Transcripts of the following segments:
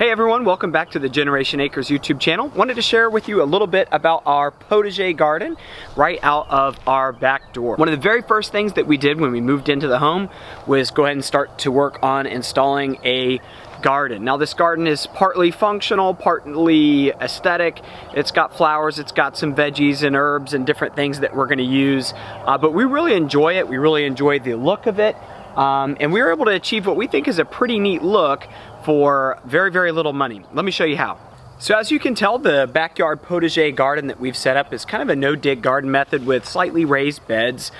Hey everyone, welcome back to the Generation Acres YouTube channel. Wanted to share with you a little bit about our potager garden right out of our back door. One of the very first things that we did when we moved into the home was go ahead and start to work on installing a garden. Now this garden is partly functional, partly aesthetic. It's got flowers, it's got some veggies and herbs and different things that we're gonna use. But we really enjoy it. We really enjoy the look of it. And we were able to achieve what we think is a pretty neat look for very, very little money. Let me show you how. So as you can tell, the backyard potager garden that we've set up is kind of a no-dig garden method with slightly raised beds.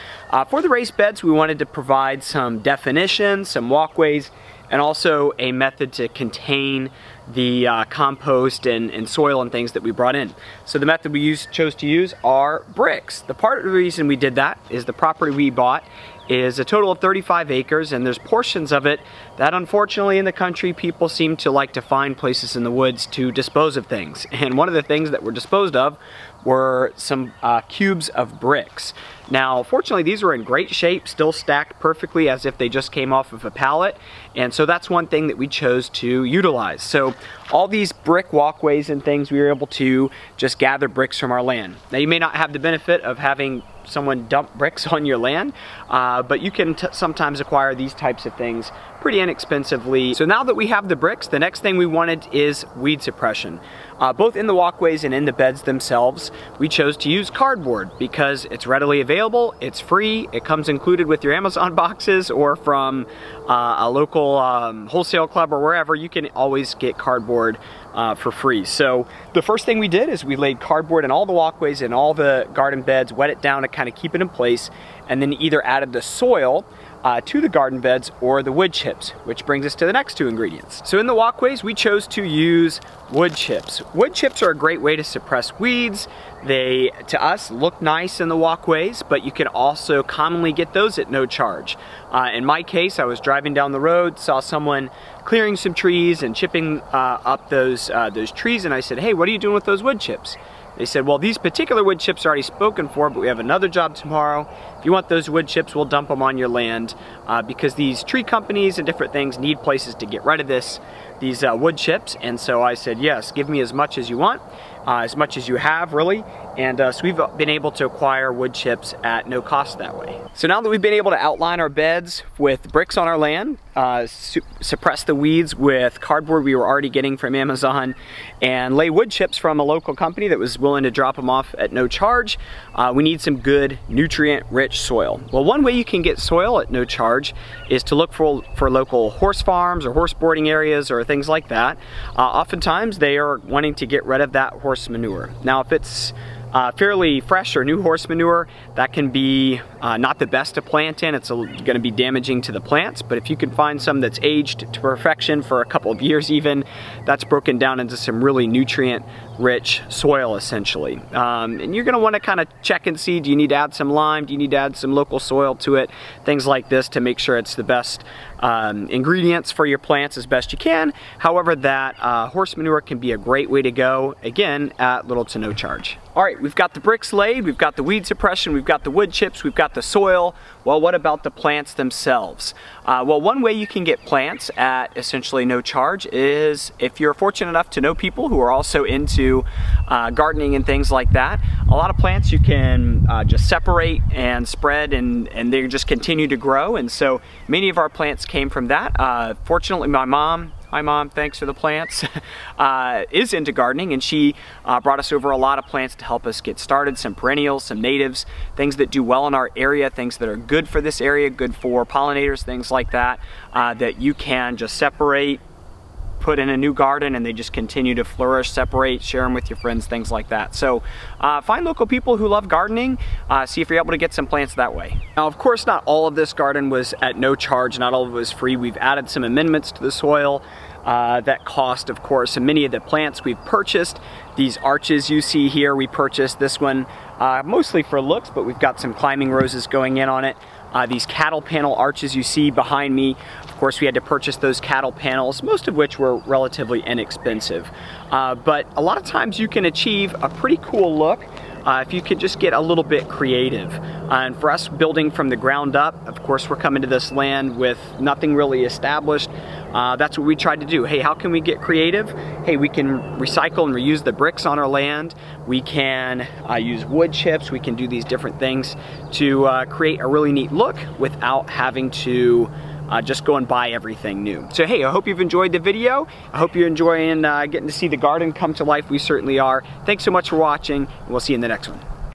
For the raised beds, we wanted to provide some definition, some walkways, and also a method to contain the compost and soil and things that we brought in. So the method we chose to use are bricks. The part of the reason we did that is the property we bought is a total of 35 acres, and there's portions of it that unfortunately in the country people seem to like to find places in the woods to dispose of things. And one of the things that were disposed of were some cubes of bricks. Now fortunately these were in great shape, still stacked perfectly as if they just came off of a pallet, and so that's one thing that we chose to utilize. So all these brick walkways and things, we were able to just gather bricks from our land. Now you may not have the benefit of having someone dump bricks on your land, but you can sometimes acquire these types of things pretty inexpensively. So now that we have the bricks, the next thing we wanted is weed suppression. Both in the walkways and in the beds themselves, we chose to use cardboard because it's readily available, it's free, it comes included with your Amazon boxes or from a local wholesale club or wherever. You can always get cardboard for free. So the first thing we did is we laid cardboard in all the walkways and all the garden beds, wet it down to kind of keep it in place, and then either added the soil to the garden beds or the wood chips, which brings us to the next two ingredients. So in the walkways, we chose to use wood chips. Wood chips are a great way to suppress weeds. They, to us, look nice in the walkways, but you can also commonly get those at no charge. In my case, I was driving down the road, saw someone clearing some trees and chipping up those trees, and I said, "Hey, what are you doing with those wood chips?" They said, "Well, these particular wood chips are already spoken for, but we have another job tomorrow. If you want those wood chips, we'll dump them on your land," because these tree companies and different things need places to get rid of these wood chips. And so I said, yes, give me as much as you want, as much as you have, really. And so we've been able to acquire wood chips at no cost that way. So now that we've been able to outline our beds with bricks on our land, suppress the weeds with cardboard we were already getting from Amazon, and lay wood chips from a local company that was willing to drop them off at no charge, we need some good nutrient-rich soil. Well, one way you can get soil at no charge is to look for local horse farms or horse boarding areas or things like that. Oftentimes they are wanting to get rid of that horse manure. Now if it's fairly fresh or new horse manure, that can be not the best to plant in. It's going to be damaging to the plants, but if you can find some that's aged to perfection for a couple of years even, that's broken down into some really nutrient-rich soil essentially. And you're going to want to kind of check and see, do you need to add some lime, do you need to add some local soil to it, things like this to make sure it's the best ingredients for your plants as best you can. However, that horse manure can be a great way to go, again, at little to no charge. All right, we've got the bricks laid, we've got the weed suppression, we've got the wood chips, we've got the soil. Well, what about the plants themselves? Well, one way you can get plants at essentially no charge is if you're fortunate enough to know people who are also into gardening and things like that. A lot of plants you can just separate and spread, and they just continue to grow, and so many of our plants came from that. Fortunately, my mom, hi Mom, thanks for the plants, is into gardening, and she brought us over a lot of plants to help us get started, some perennials, some natives, things that do well in our area, things that are good for this area, good for pollinators, things like that, that you can just separate, put in a new garden, and they just continue to flourish, separate, share them with your friends, things like that. So find local people who love gardening, see if you're able to get some plants that way. Now of course not all of this garden was at no charge, not all of it was free. We've added some amendments to the soil that cost, of course, and many of the plants we've purchased. These arches you see here, we purchased this one mostly for looks, but we've got some climbing roses going in on it. These cattle panel arches you see behind me, of course we had to purchase those cattle panels, most of which were relatively inexpensive. But a lot of times you can achieve a pretty cool look if you could just get a little bit creative. And for us, building from the ground up, of course we're coming to this land with nothing really established. that's what we tried to do. Hey, how can we get creative? Hey, we can recycle and reuse the bricks on our land. We can use wood chips. We can do these different things to create a really neat look without having to just go and buy everything new. So hey, I hope you've enjoyed the video. I hope you're enjoying getting to see the garden come to life. We certainly are. Thanks so much for watching, and we'll see you in the next one.